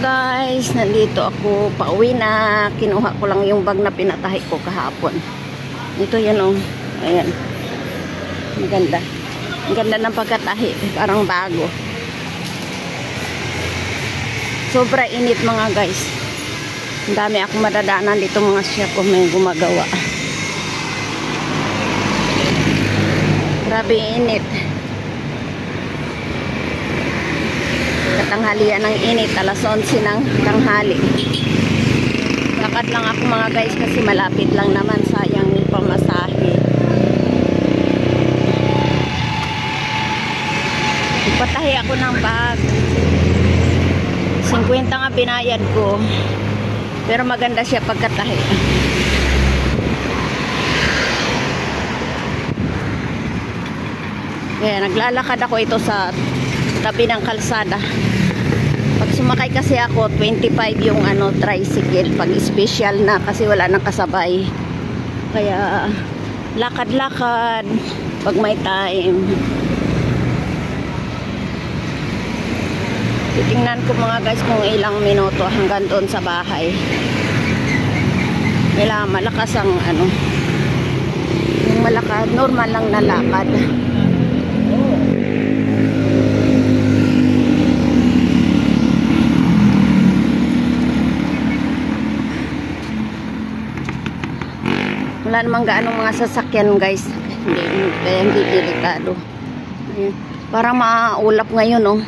Guys, nandito ako, pauwi na. Kinuha ko lang yung bag na pinatahi ko kahapon. Ito yan oh. Ayan. Maganda. Ang ganda ng pagkatahi. Parang bago. Sobra init mga guys. Ang dami akong madadaanan dito mga chef kung may gumagawa. Grabe init. Katanghalian ng init, alas 11 ng tanghali. Lakad lang ako mga guys kasi malapit lang naman, sayang yung pamasahe. Ipatahi ako ng bag. 50 nga binayad ko. Pero maganda siya pagkatahi. Kaya naglalakad ako ito sa tabi ng kalsada. Pag sumakay kasi ako 25 yung tricycle pag special na kasi wala nang kasabay. Kaya lakad-lakad pag may time. Titingnan ko mga guys kung ilang minuto hanggang doon sa bahay. Kailangan malakas ang yung malakas, normal lang na lakad. Wala namang gaanong mga sasakyan guys. Hindi delikado. Ayan. Para maulap ngayon oh.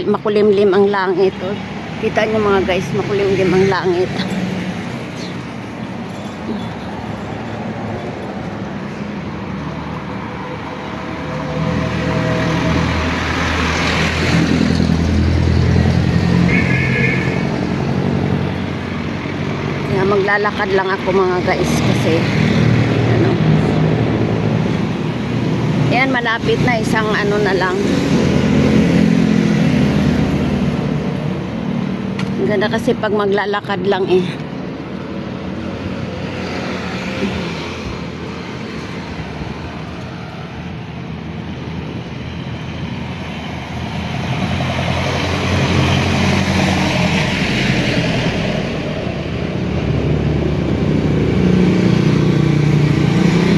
Makulimlim ang langit oh. Kita nyo mga guys, makulimlim ang langit. Kaya maglalakad lang ako mga guys kasi yan, malapit na, isang na lang. Ang ganda kasi pag maglalakad lang eh.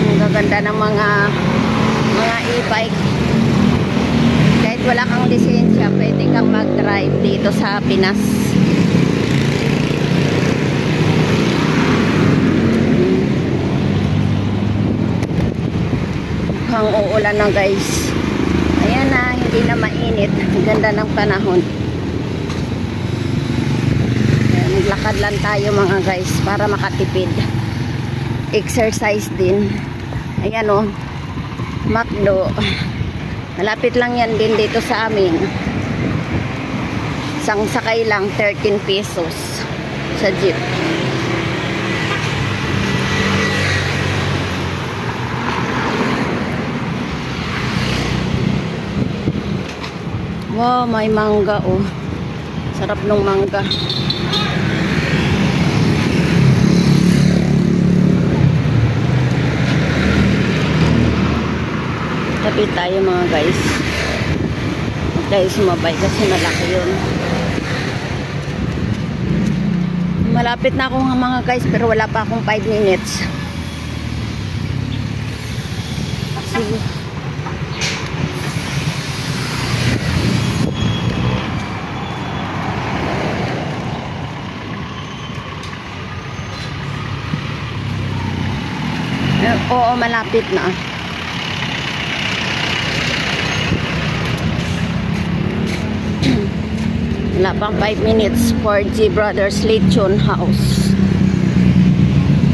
Ang gaganda ng mga e-bike. Kahit wala kang lisensya, pwede kang mag-drive dito sa Pinas. Mukhang uulan na guys. Ayan na, hindi na mainit. Ang ganda ng panahon. Ayan, maglakad lang tayo mga guys para makatipid. Exercise din. Ayan o. Macdo. Malapit lang yan din dito sa amin. Isang sakay lang 13 pesos sa jeep. Wow, may mangga oh. Sarap ng mangga. Tabi tayo mga guys. Huwag tayo sumabay kasi malaki yun. Malapit na ako mga guys pero wala pa akong 5 minutes. Sige. Oo, malapit na. Wala pang 5 minutes for G Brothers Lechon House.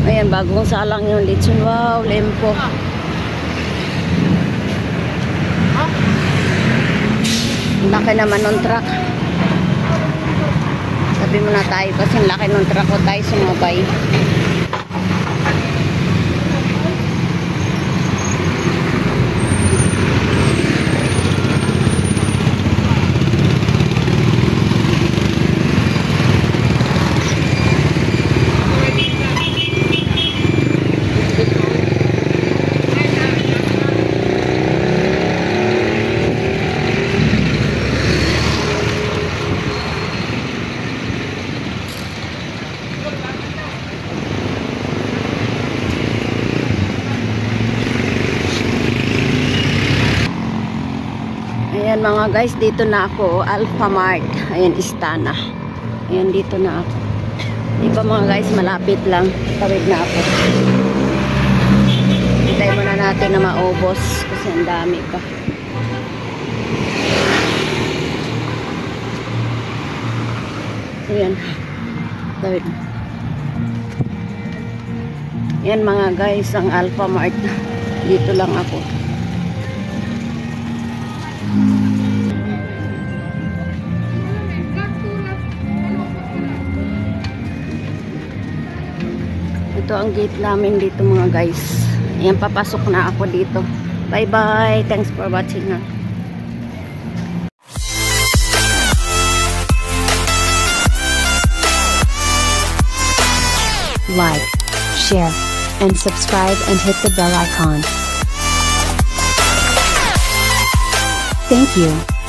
Ayan, bagong salang yung lechon. Wow, lempo. Laki naman ng truck. Sabi mo na tayo kasi laki ng truck ko tayo sumabay. Ayan mga guys, dito na ako, Alfamart. Ayan, Istana. Ayan, dito na ako. Di ba mga guys, malapit lang. Tawid na ako. Hintay muna natin na maubos kasi ang dami pa. Ayan. Tawid. Ayan mga guys, ang Alfamart. Dito lang ako. Ito ang gate namin dito mga guys. Ayan, papasok na ako dito. Bye bye. Thanks for watching. Like, share, and subscribe and hit the bell icon. Thank you.